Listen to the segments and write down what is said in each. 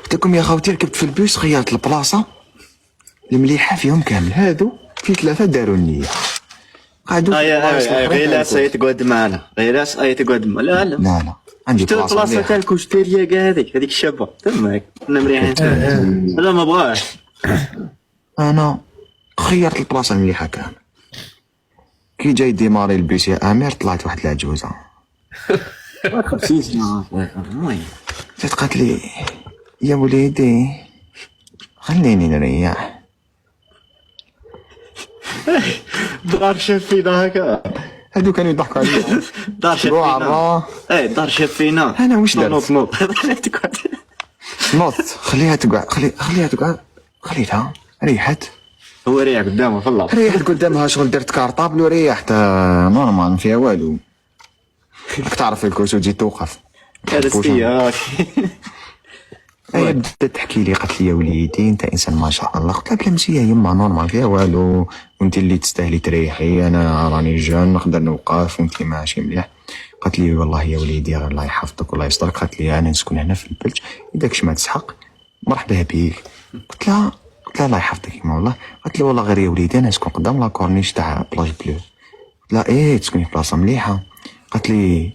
قلت لكم يا خوتي ركبت في البوس، خيرت البلاصه المليحه فيهم كامل، هادو في ثلاثه داروا النيه قعدوا في البلايص الأخرين غير لا كيركبوا. سيتقعد معنا، غير سيتقعد معنا. لا لا لا عندي شتو بلاصه البلاصه مليحه. تاعك واش داير ليا كاع هذيك الشابه تماك كنا مريحين. لا ما بغاش. انا خيرت البلاصه المليحه كامل. كي جاي ديماري البيس يا امير طلعت واحد العجوزه المهم جات قالت لي يا وليدي خليني نريح. دار شاف فينا هكا. هادو كانوا يضحكوا عليا. دار شاف روح فينا. عرا. دار شاف فينا. انا واش درت؟ نوض نوض خليها تقعد، خليها تقعد، خليتها ريحت. هو ريح قدامه في الله. ريحت قدامها شغل درت كارطابل وريحت نورمال ما فيها والو. راك تعرف الكرسي تجي توقف. هذا ستياك. هي بدات تحكي لي قالت لي يا وليدي انت انسان ما شاء الله. قلت لها بلا مزيه يما نورمال فيها والو، وانت اللي تستاهلي تريحي، انا راني جون نقدر نوقف وانت ماشي مليح. قالت لي والله يا وليدي الله يحفظك والله يسترك. قالت لي انا نسكن هنا في البلج، اذا كش ما تسحق مرحبا بيك. قلت لها الله يحفظك يما والله. قالت لي والله غير يا وليدي انا نسكن قدام لاكورنيش تاع بلاج بلو. قلت لها ايه تسكني في بلاصه مليحه. قالت لي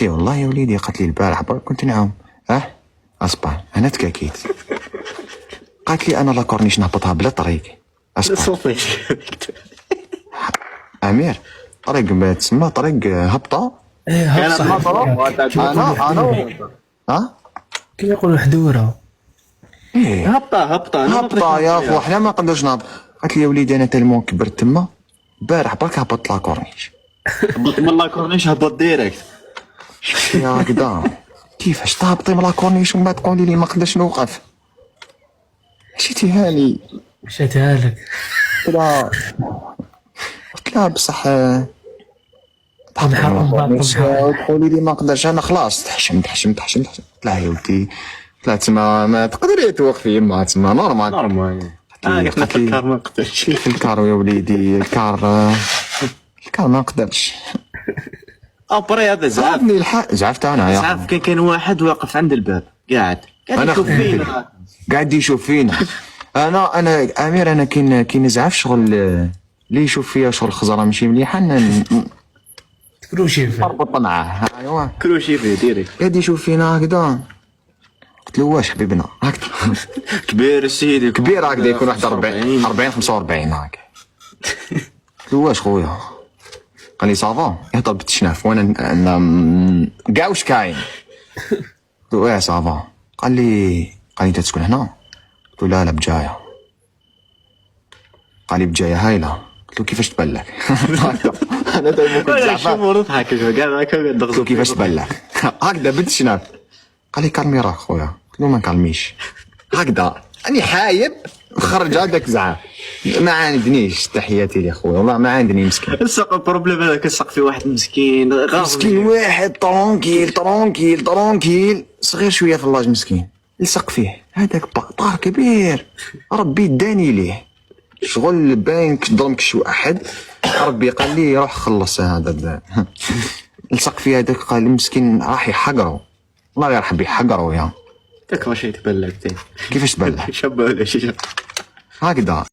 والله يا وليدي. قالت لي البارح برك كنت نعوم اصبع انا تكاكيت. قالت لي انا لاكورنيش نهبطها بلا طريق اصبع. امير طريق تسمى طريق هبطه. انا كيما يقولوا حدوره. هبطه يا خو حنا ما نقدرش نهبط. قالت لي يا وليدي انا تالمون كبرت تما البارح برك هبطت لاكورنيش. من لاكورنيش هبط ديريكت. يا هكذا كيفاش تهبطي من لاكورنيش وما تقولي لي ما نقدرش نوقف؟ مشيتيها لي. مشيتها لك. قلت لها بصح تقولي لي ما نقدرش انا خلاص تحشمت. قلت لها يا ولدي تسمى ما تقدري توقفي يما تسمى نورمال. قلت لي الكار ما نقدرش. الكار يا وليدي الكار ما نقدرش. ابري هذا زعف. عرفني الحق زعفت انا يا زعف. كان واحد واقف عند الباب قاعد يشوف فينا. قاعد يشوف فينا. انا امير انا كي نزعف شغل اللي يشوف فيا شغل خزره ماشي مليحه كروشي فيه. اربط معاه. ايوا كروشي فيه ديريكت. قاعد يشوف فينا هكذا. قلت له واش حبيبنا هكذا كبير السيدي كبير هكذا يكون واحد 40 45 هكا. قلت له واش خويا؟ قال لي صافا يهضر بالتشناف وانا كاع واش كاين. قلت له ايه صافا. قال لي انت تسكن هنا؟ قلت له لا بجايه. قال لي بجايه هايله. قلت له كيفاش تبان لك؟ انا دائما كنت زعفان. نضحك كاع قلت له كيفاش تبان لك؟ هكذا بالتشناف. قال لي كالمي راك خويا. قلت له ما نكالميش هكذا راني حايب نخرج هذاك زعاف. ما عندنيش تحياتي لي خويا والله ما عندني مسكين. السق البروبليم هذاك السق في واحد مسكين مسكين واحد طرونكيل صغير شويه في اللاج مسكين يلصق فيه هذاك بطار كبير ربي داني ليه شغل باين ضرمك شي واحد ربي قال لي روح خلص هذا لصق فيه هذاك. قال المسكين راح يحقروا والله غير حب يحقروا يا تاك ماشي تبان لك كيفاش تبان لك شاب ولا شي هكذا.